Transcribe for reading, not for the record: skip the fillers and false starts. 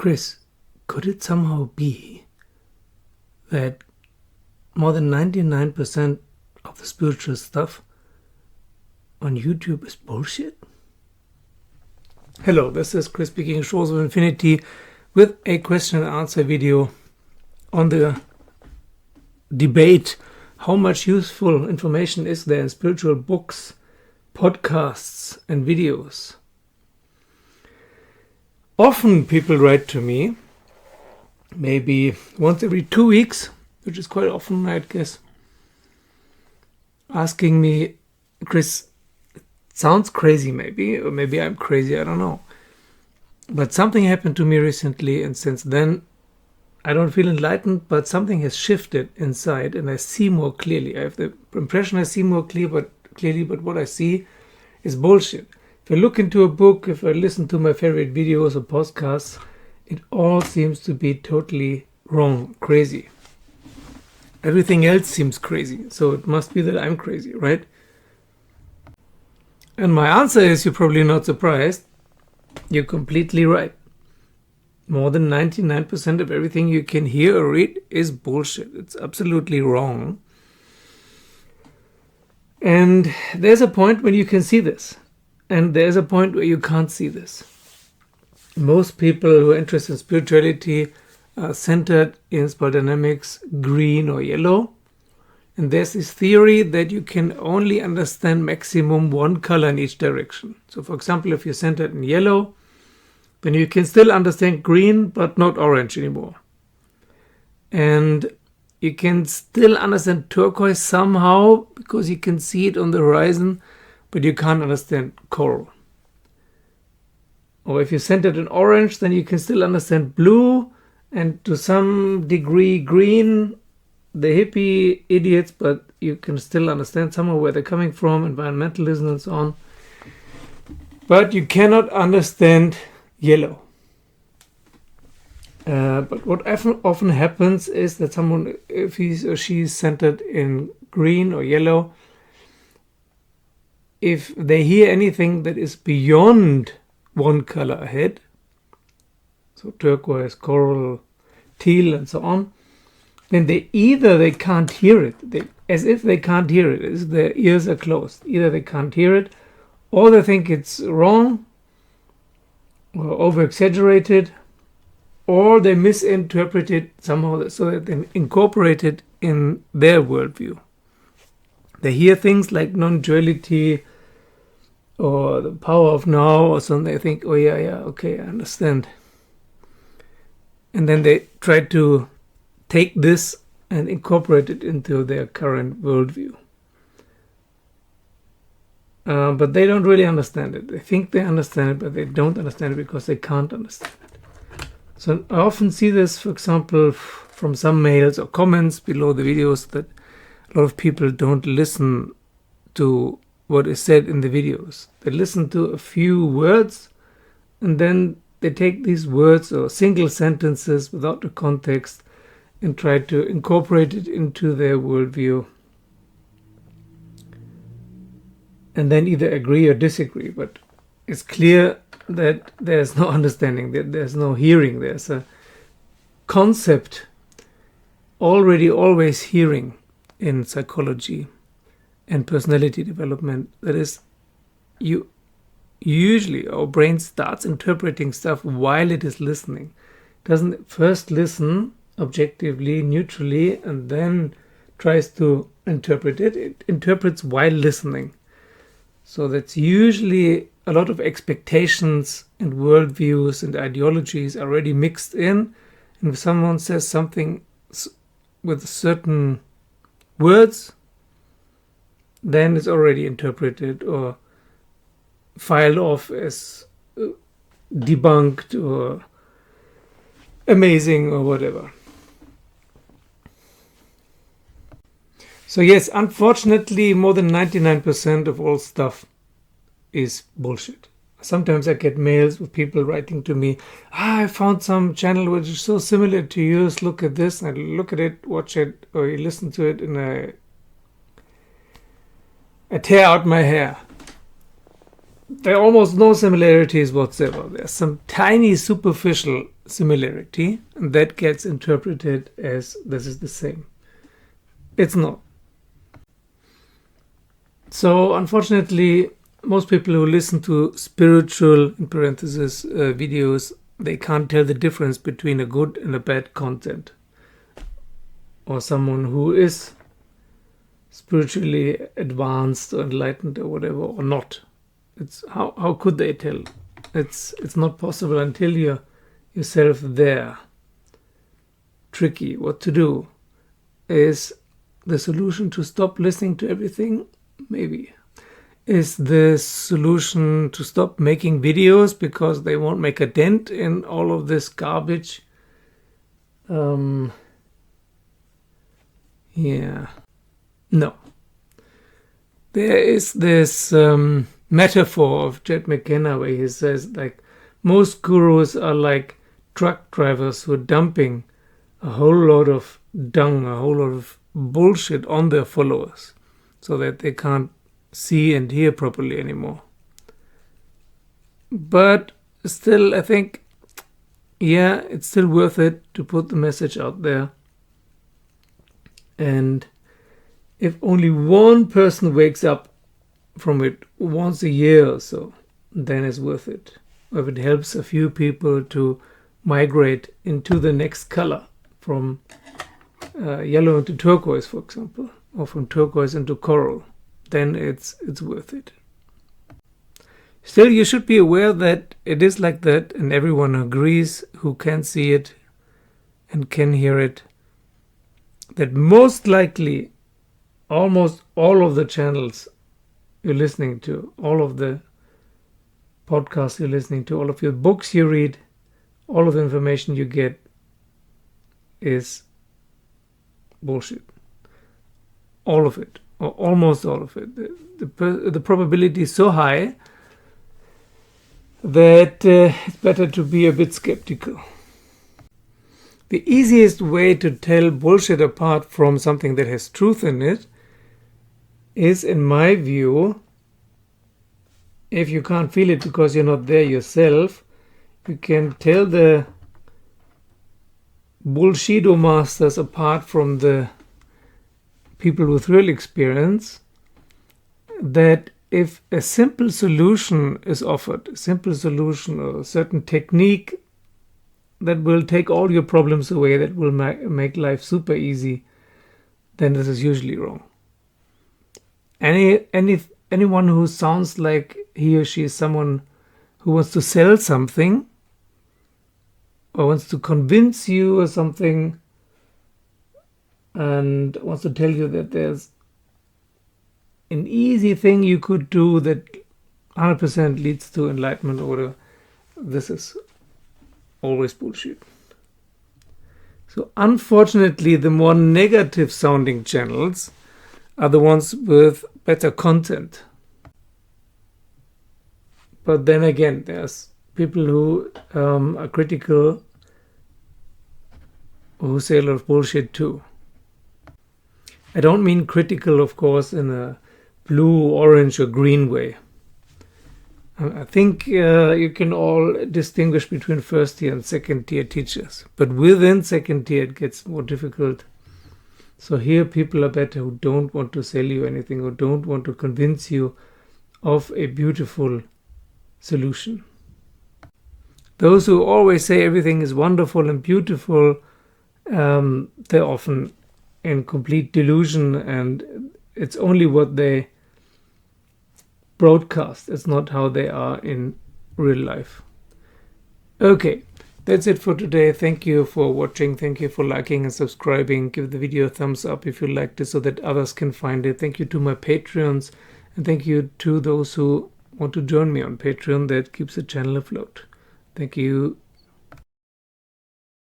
Chris, could it somehow be that more than 99% of the spiritual stuff on YouTube is bullshit? Hello, this is Chris speaking, Shores of Infinity, with a question and answer video on the debate: how much useful information is there in spiritual books, podcasts and videos? Often people write to me, maybe once every 2 weeks, which is quite often, I guess, asking me, Chris, it sounds crazy maybe, or maybe I'm crazy, I don't know. But something happened to me recently, and since then I don't feel enlightened, but something has shifted inside and I see more clearly. I have the impression I see more clearly, but what I see is bullshit. If I look into a book, if I listen to my favorite videos or podcasts, it all seems to be totally wrong, crazy. Everything else seems crazy, so it must be that I'm crazy, right? And my answer is, you're probably not surprised, you're completely right. More than 99% of everything you can hear or read is bullshit. It's absolutely wrong. And there's a point when you can see this. And there's a point where you can't see this. Most people who are interested in spirituality are centered in spell dynamics, green or yellow. And there's this theory that you can only understand maximum one color in each direction. So for example, if you're centered in yellow, then you can still understand green, but not orange anymore. And you can still understand turquoise somehow, because you can see it on the horizon, but you can't understand coral. Or if you're centered in orange, then you can still understand blue, and to some degree green, the hippie idiots, but you can still understand somehow where they're coming from, environmentalism and so on. But you cannot understand yellow. But what often happens is that someone, if he or she is centered in green or yellow, if they hear anything that is beyond one color ahead, so turquoise, coral, teal and so on, then they can't hear it, as if they can't hear it, as if their ears are closed. Either they can't hear it, or they think it's wrong, or over-exaggerated, or they misinterpret it somehow so that they incorporate it in their worldview. They hear things like non-duality or the power of now or something. They think, oh yeah, okay, I understand. And then they try to take this and incorporate it into their current worldview. But they don't really understand it. They think they understand it, but they don't understand it because they can't understand it. So I often see this, for example, from some mails or comments below the videos, that a lot of people don't listen to what is said in the videos. They listen to a few words, and then they take these words or single sentences without the context and try to incorporate it into their worldview. And then either agree or disagree. But it's clear that there's no understanding, that there's no hearing. There's a concept already always hearing in psychology and personality development. That is, usually our brain starts interpreting stuff while it is listening. It doesn't first listen objectively, neutrally, and then tries to interpret it. It interprets while listening. So that's usually a lot of expectations and worldviews and ideologies already mixed in. And if someone says something with certain words, then it's already interpreted or filed off as debunked or amazing or whatever. So yes, unfortunately, more than 99% of all stuff is bullshit. Sometimes I get mails with people writing to me, I found some channel which is so similar to yours, look at this, and I look at it, watch it, or you listen to it, and I tear out my hair. there are almost no similarities whatsoever. There's some tiny superficial similarity, and that gets interpreted as this is the same. It's not. So unfortunately, most people who listen to spiritual, in parentheses, videos, they can't tell the difference between a good and a bad content. Or someone who is spiritually advanced or enlightened or whatever, or not. It's how could they tell? It's not possible until you're yourself there. Tricky. What to do? Is the solution to stop listening to everything? Maybe. Is the solution to stop making videos because they won't make a dent in all of this garbage? Yeah. No. There is this metaphor of Jed McKenna where he says, like, most gurus are like truck drivers who are dumping a whole lot of dung, a whole lot of bullshit on their followers so that they can't see and hear properly anymore. But still, I think, yeah, it's still worth it to put the message out there. And if only one person wakes up from it once a year or so, then it's worth it. Or if it helps a few people to migrate into the next color, from yellow into turquoise, for example, or from turquoise into coral, then it's worth it. Still, you should be aware that it is like that, and everyone agrees who can see it and can hear it, that most likely almost all of the channels you're listening to, all of the podcasts you're listening to, all of your books you read, all of the information you get is bullshit. All of it, or almost all of it. The probability is so high that it's better to be a bit skeptical. The easiest way to tell bullshit apart from something that has truth in it is, in my view, if you can't feel it because you're not there yourself, you can tell the bullshido masters apart from the people with real experience, that if a simple solution is offered, a simple solution or a certain technique that will take all your problems away, that will make life super easy, then this is usually wrong. Anyone who sounds like he or she is someone who wants to sell something or wants to convince you or something and wants to tell you that there's an easy thing you could do that 100% leads to enlightenment or whatever, this is always bullshit. So unfortunately, the more negative sounding channels are the ones with better content. But then again, there's people who are critical who say a lot of bullshit too. I don't mean critical, of course, in a blue, orange, or green way. I think you can all distinguish between first tier and second tier teachers. But within second tier, it gets more difficult. So here people are better who don't want to sell you anything or don't want to convince you of a beautiful solution. Those who always say everything is wonderful and beautiful, they're often in complete delusion, and it's only what they broadcast. It's not how they are in real life. Okay, that's it for today. Thank you for watching. Thank you for liking and subscribing. Give the video a thumbs up if you liked it so that others can find it. Thank you to my Patreons, and thank you to those who want to join me on Patreon. That keeps the channel afloat. Thank you.